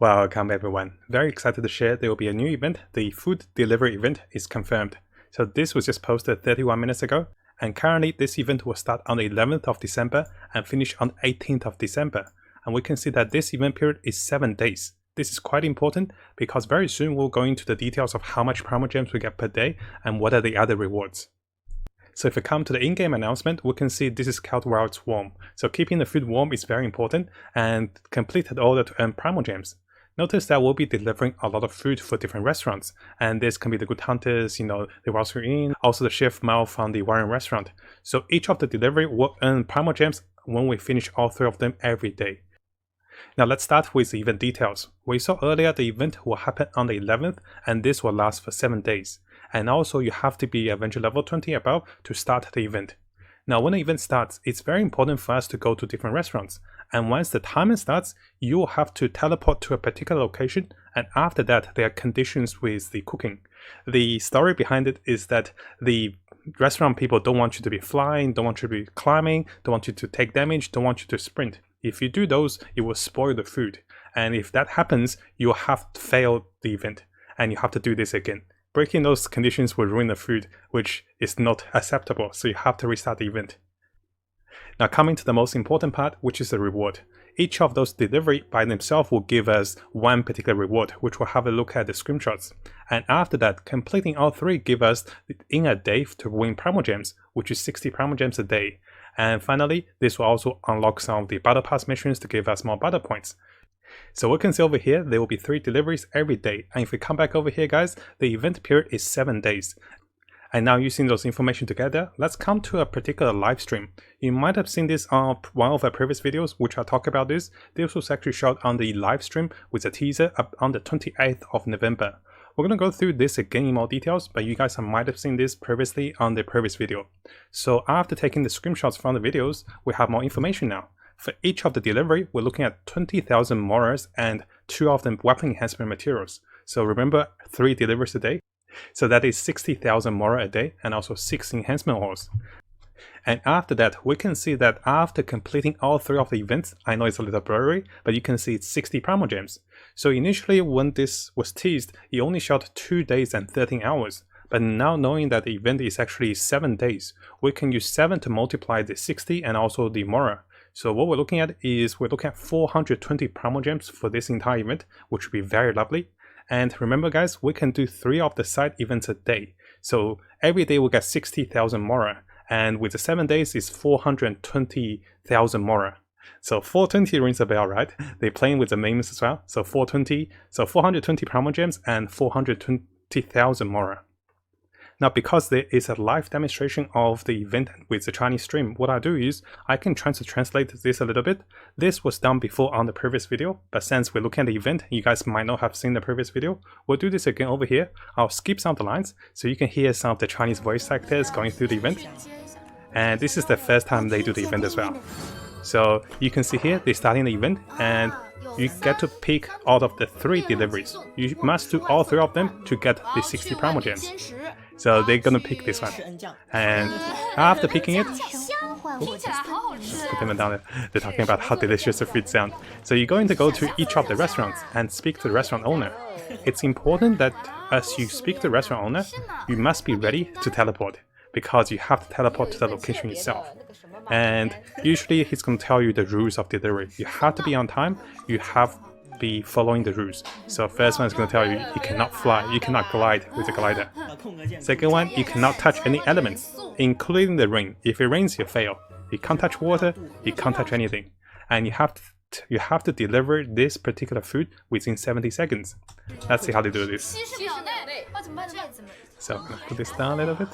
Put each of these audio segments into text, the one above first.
Welcome everyone. Very excited to share there will be a new event. The food delivery event is confirmed. So this was just posted 31 minutes ago, and currently this event will start on the 11th of December and finish on 18th of December. And we can see that this event period is 7 days. This is quite important because very soon we'll go into the details of how much Primogems we get per day and what are the other rewards. So if we come to the in-game announcement, we can see this is kept while it's warm. So keeping the food warm is very important, and complete the order to earn Primogems. Notice that we'll be delivering a lot of food for different restaurants, and this can be the Good Hunters, the Roastery Inn, also the Chef Mouth from the Warren restaurant. So each of the delivery will earn Primogems when we finish all 3 of them every day. Now let's start with the event details. We saw earlier the event will happen on the 11th, and this will last for 7 days. And also you have to be Adventure level 20 above to start the event. Now when the event starts, it's very important for us to go to different restaurants. And once the timer starts, you will have to teleport to a particular location, and after that there are conditions with the cooking. The story behind it is that the restaurant people don't want you to be flying, don't want you to be climbing, don't want you to take damage, don't want you to sprint. If you do those, it will spoil the food. And if that happens, you will have to fail the event, and you have to do this again. Breaking those conditions will ruin the food, which is not acceptable, so you have to restart the event. Now coming to the most important part, which is the reward. Each of those delivery by themselves will give us one particular reward, which we'll have a look at the screenshots. And after that, completing all 3 give us in a day to win Primogems, which is 60 Primogems a day. And finally, this will also unlock some of the Battle Pass missions to give us more battle points. So we can see over here, there will be 3 deliveries every day. And if we come back over here guys, the event period is 7 days. And now using those information together, let's come to a particular live stream. You might have seen this on one of our previous videos, which I talk about this. This was actually shot on the live stream with a teaser up on the 28th of November. We're going to go through this again in more details, but you guys might have seen this previously on the previous video. So after taking the screenshots from the videos, we have more information now. For each of the delivery, we're looking at 20,000 Moras and 2 of them weapon enhancement materials. So remember, 3 deliveries a day. So that is 60,000 Mora a day and also 6 enhancement ores. And after that, we can see that after completing all 3 of the events, I know it's a little blurry, but you can see it's 60 Primogems. So initially when this was teased, it only shot 2 days and 13 hours. But now knowing that the event is actually 7 days, we can use 7 to multiply the 60 and also the Mora. So what we're looking at is we're looking at 420 Primogems for this entire event, which would be very lovely. And remember guys, we can do 3 of the side events a day. So every day we get 60,000 Mora. And with the 7 days is 420,000 Mora. So 420 rings a bell, right? They're playing with the names as well. So 420, so 420 Primogems and 420,000 Mora. Now because there is a live demonstration of the event with the Chinese stream, what I do is I can try to translate this a little bit. This was done before on the previous video, but since we're looking at the event, you guys might not have seen the previous video. We'll do this again over here. I'll skip some of the lines so you can hear some of the Chinese voice actors going through the event. And this is the first time they do the event as well. So you can see here, they're starting the event and you get to pick out of the 3 deliveries. You must do all 3 of them to get the 60 Primogems. So they're gonna pick this one. And after picking it, put them down there. They're talking about how delicious the food sounds. So you're going to go to each of the restaurants and speak to the restaurant owner. It's important that as you speak to the restaurant owner, you must be ready to teleport, because you have to teleport to the location itself. And usually he's going to tell you the rules of delivery. You have to be on time, you have to be following the rules. So first one is going to tell you you cannot fly, you cannot glide with a glider. Second one, you cannot touch any elements, including the rain. If it rains, you fail. You can't touch water, you can't touch anything. And you have to deliver this particular food within 70 seconds. Let's see how they do this. So I'm going to put this down a little bit.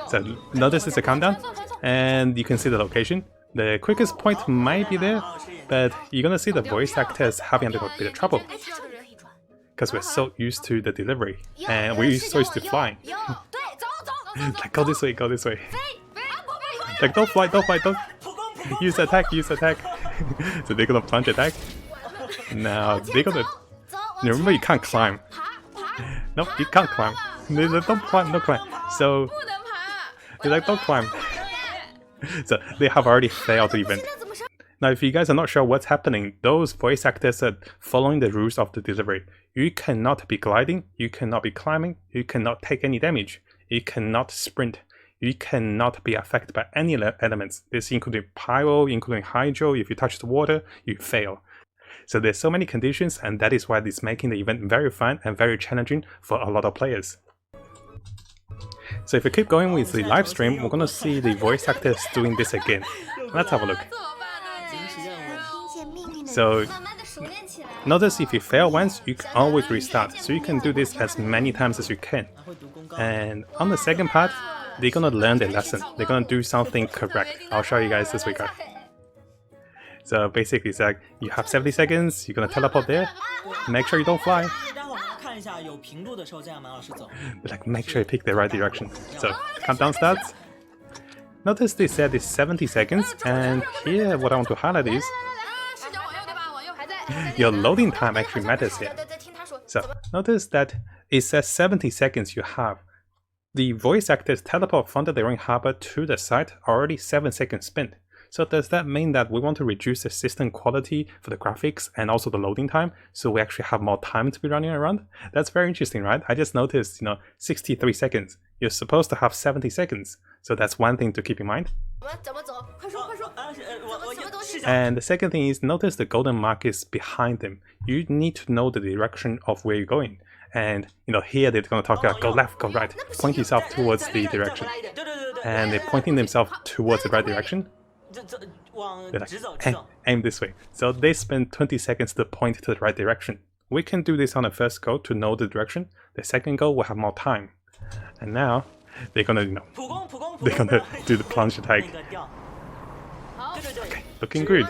So notice it's a countdown, and you can see the location. The quickest point might be there, but you're gonna see the voice actors having a little bit of trouble because we're so used to the delivery and we're so used to flying. Like, go this way, go this way. Like, don't fly, don't use attack, use attack. So they're gonna plunge attack. Now they're gonna. Remember, you can't climb. No, you can't climb. Don't climb, don't climb. So they're like, don't climb. So they have already failed the event. Now, if you guys are not sure what's happening, those voice actors are following the rules of the delivery. You cannot be gliding, you cannot be climbing, you cannot take any damage, you cannot sprint, you cannot be affected by any elements. This including pyro, including hydro. If you touch the water, you fail. So there's so many conditions, and that is why it's making the event very fun and very challenging for a lot of players. So if we keep going with the live stream, we're gonna see the voice actors doing this again. Let's have a look. So notice if you fail once, you can always restart. So you can do this as many times as you can. And on the second part, they're gonna learn their lesson. They're gonna do something correct. I'll show you guys this week. So basically it's like, you have 70 seconds, you're gonna teleport there, make sure you don't fly. Like, make sure you pick the right direction. So countdown starts. Notice they said it's 70 seconds, and here what I want to highlight is your loading time actually matters here. So notice that it says 70 seconds you have. The voice actors teleport from the Daring Harbor to the site already 7 seconds spent. So does that mean that we want to reduce the system quality for the graphics and also the loading time, so we actually have more time to be running around? That's very interesting, right? I just noticed, 63 seconds. You're supposed to have 70 seconds. So that's one thing to keep in mind. And the second thing is, notice the golden mark is behind them. You need to know the direction of where you're going. And here they're going to talk about go left, go right, point yourself towards the direction. And they're pointing themselves towards the right direction. They're like, aim this way. So they spend 20 seconds to point to the right direction. We can do this on the first go to know the direction. The second go will have more time. And now they're gonna, they're gonna do the plunge attack. Okay, looking good.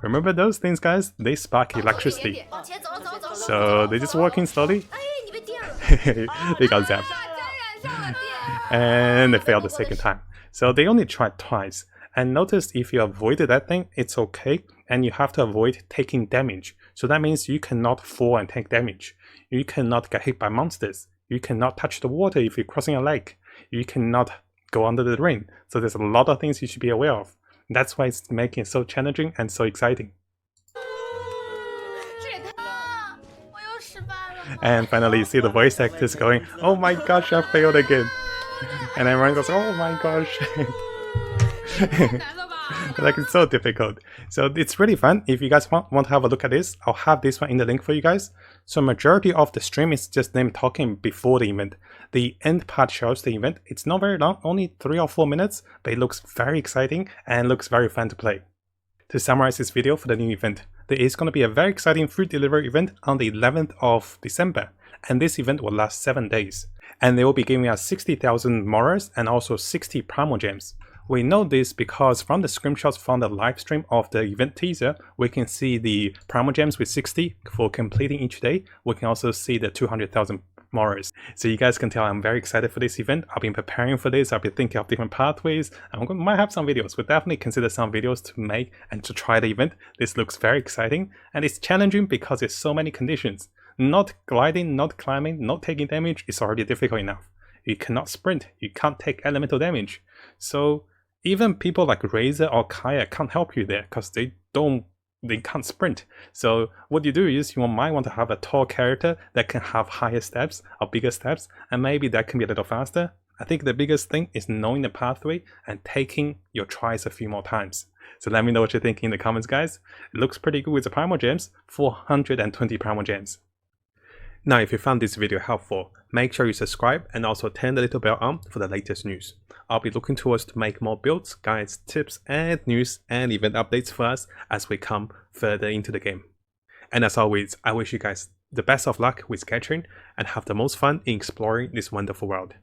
Remember those things, guys? They spark electricity. So they're just walking slowly. They got zapped. And they failed the second time. So they only tried twice. And notice if you avoided that thing, it's okay. And you have to avoid taking damage. So that means you cannot fall and take damage. You cannot get hit by monsters. You cannot touch the water if you're crossing a lake. You cannot go under the rain. So there's a lot of things you should be aware of. That's why it's making it so challenging and so exciting. And finally you see the voice actors going, oh my gosh, I failed again. And everyone goes, oh my gosh. Like, it's so difficult. So it's really fun. If you guys want to have a look at this, I'll have this one in the link for you guys. So majority of the stream is just them talking before the event. The end part shows the event. It's not very long, only 3 or 4 minutes, but it looks very exciting and looks very fun to play. To summarize this video for the new event, there is going to be a very exciting food delivery event on the 11th of December. And this event will last 7 days. And they will be giving us 60,000 Moras and also 60 Primogems. We know this because from the screenshots from the live stream of the event teaser, we can see the Primogems with 60 for completing each day. We can also see the 200,000 Moras. So you guys can tell I'm very excited for this event. I've been preparing for this. I've been thinking of different pathways. Might have some videos. We'll definitely consider some videos to make and to try the event. This looks very exciting and it's challenging because there's so many conditions. Not gliding, not climbing, not taking damage is already difficult enough. You cannot sprint. You can't take elemental damage. So even people like Razor or Kaya can't help you there because they can't sprint. So what you do is you might want to have a tall character that can have higher steps or bigger steps, and maybe that can be a little faster. I think the biggest thing is knowing the pathway and taking your tries a few more times. So let me know what you're thinking in the comments, guys. It looks pretty good with the Primogems, 420 Primogems. Now, if you found this video helpful, make sure you subscribe and also turn the little bell on for the latest news. I'll be looking towards to make more builds, guides, tips, and news and event updates for us as we come further into the game. And as always, I wish you guys the best of luck with Genshin and have the most fun in exploring this wonderful world.